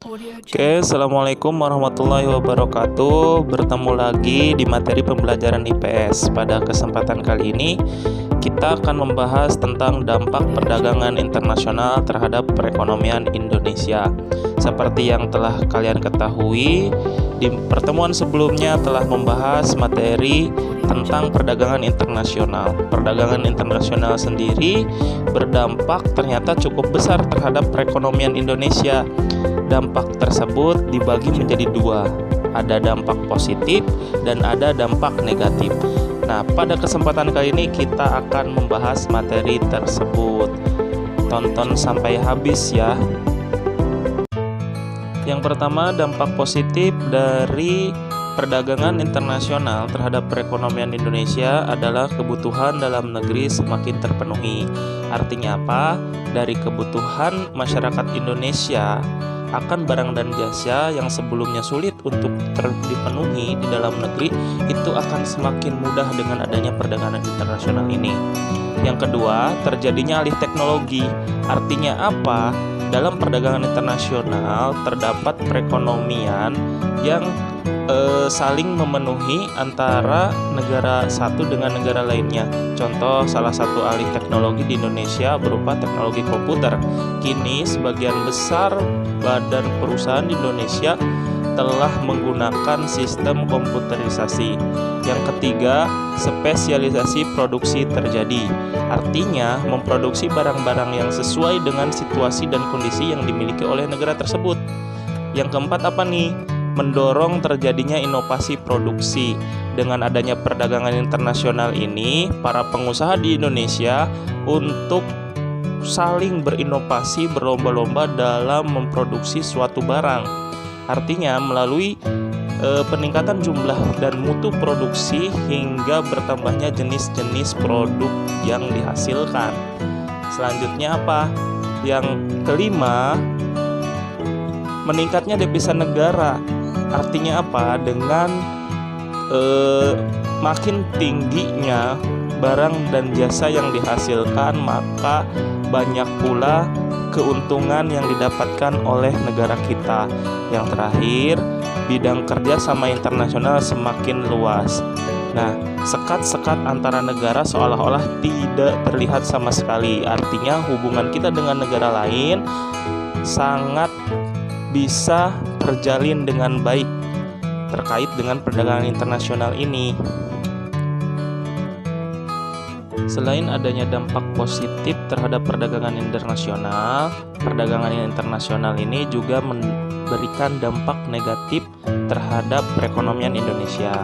Oke, assalamualaikum warahmatullahi wabarakatuh. Bertemu lagi di materi pembelajaran IPS. Pada kesempatan kali ini, kita akan membahas tentang dampak perdagangan internasional terhadap perekonomian Indonesia. Seperti yang telah kalian ketahui, di pertemuan sebelumnya telah membahas materi tentang perdagangan internasional. Perdagangan internasional sendiri berdampak ternyata cukup besar terhadap perekonomian Indonesia. Dampak tersebut dibagi menjadi dua, ada dampak positif dan ada dampak negatif. Nah, pada kesempatan kali ini kita akan membahas materi tersebut. Tonton sampai habis ya. Yang pertama, dampak positif dari perdagangan internasional terhadap perekonomian Indonesia adalah kebutuhan dalam negeri semakin terpenuhi. Artinya apa? Dari kebutuhan masyarakat Indonesia akan barang dan jasa yang sebelumnya sulit untuk dipenuhi di dalam negeri, itu akan semakin mudah dengan adanya perdagangan internasional ini. Yang kedua, terjadinya alih teknologi. Artinya apa? Dalam perdagangan internasional terdapat perekonomian yang saling memenuhi antara negara satu dengan negara lainnya. Contoh, salah satu alih teknologi di Indonesia berupa teknologi komputer. Kini sebagian besar badan perusahaan di Indonesia telah menggunakan sistem komputerisasi. Yang ketiga, spesialisasi produksi terjadi. Artinya, memproduksi barang-barang yang sesuai dengan situasi dan kondisi yang dimiliki oleh negara tersebut. Yang keempat apa nih? Mendorong terjadinya inovasi produksi. Dengan adanya perdagangan internasional ini, para pengusaha di Indonesia untuk saling berinovasi, berlomba-lomba dalam memproduksi suatu barang. Artinya melalui peningkatan jumlah dan mutu produksi hingga bertambahnya jenis-jenis produk yang dihasilkan. Selanjutnya apa? Yang kelima, meningkatnya devisa negara. Artinya apa? Dengan makin tingginya barang dan jasa yang dihasilkan, maka banyak pula keuntungan yang didapatkan oleh negara kita. Yang terakhir, bidang kerja sama internasional semakin luas. Nah, sekat-sekat antara negara seolah-olah tidak terlihat sama sekali. Artinya hubungan kita dengan negara lain sangat bisa terjalin dengan baik terkait dengan perdagangan internasional ini. Selain adanya dampak positif terhadap perdagangan internasional ini juga memberikan dampak negatif terhadap perekonomian Indonesia.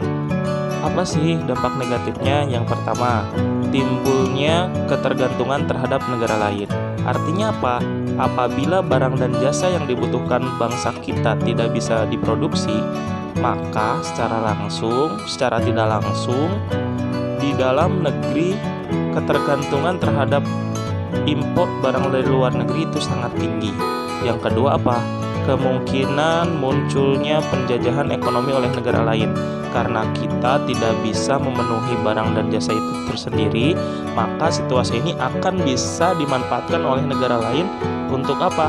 Apa sih dampak negatifnya? Yang pertama, timbulnya ketergantungan terhadap negara lain. Artinya apa? Apabila barang dan jasa yang dibutuhkan bangsa kita tidak bisa diproduksi, maka secara tidak langsung di dalam negeri ketergantungan terhadap impor barang dari luar negeri itu sangat tinggi. Yang kedua apa? Kemungkinan munculnya penjajahan ekonomi oleh negara lain. Karena kita tidak bisa memenuhi barang dan jasa itu tersendiri, maka situasi ini akan bisa dimanfaatkan oleh negara lain untuk apa?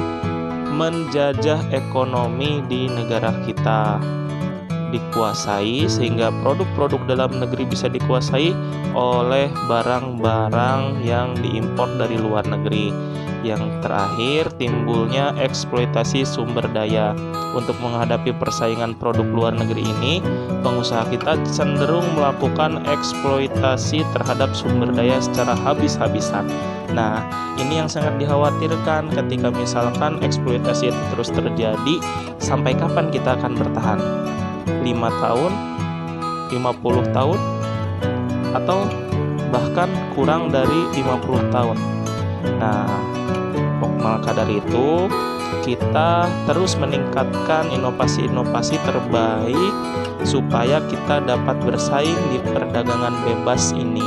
Menjajah ekonomi di negara kita, dikuasai, sehingga produk-produk dalam negeri bisa dikuasai oleh barang-barang yang diimpor dari luar negeri. Yang terakhir, timbulnya eksploitasi sumber daya. Untuk menghadapi persaingan produk luar negeri ini, pengusaha kita cenderung melakukan eksploitasi terhadap sumber daya secara habis-habisan. Nah, ini yang sangat dikhawatirkan ketika misalkan eksploitasi itu terus terjadi. Sampai kapan kita akan bertahan? 5 tahun, 50 tahun, atau bahkan kurang dari 50 tahun. Nah, maka dari itu kita terus meningkatkan inovasi-inovasi terbaik supaya kita dapat bersaing di perdagangan bebas ini.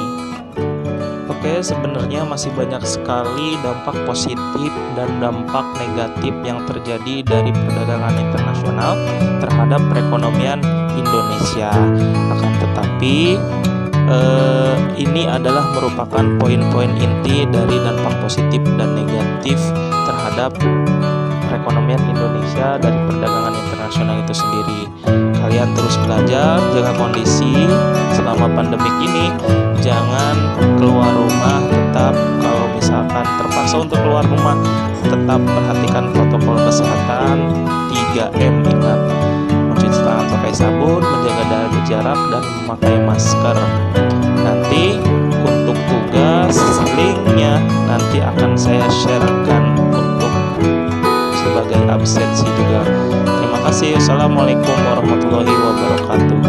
Oke, sebenarnya masih banyak sekali dampak positif dan dampak negatif yang terjadi dari perdagangan internasional terhadap perekonomian Indonesia. Akan tetapi ini adalah merupakan poin-poin inti dari dampak positif dan negatif terhadap perekonomian perekonomian Indonesia dari perdagangan internasional itu sendiri. Kalian terus belajar, jaga kondisi selama pandemik ini. Jangan keluar rumah, tetap kalau misalkan terpaksa untuk keluar rumah, tetap perhatikan protokol kesehatan 3M. Ingat, mencuci tangan pakai sabun, menjaga jarak, dan memakai masker. Nanti untuk tugas linknya nanti akan saya sharekan untuk sebagai absensi juga. Terima kasih. Assalamualaikum warahmatullahi wabarakatuh.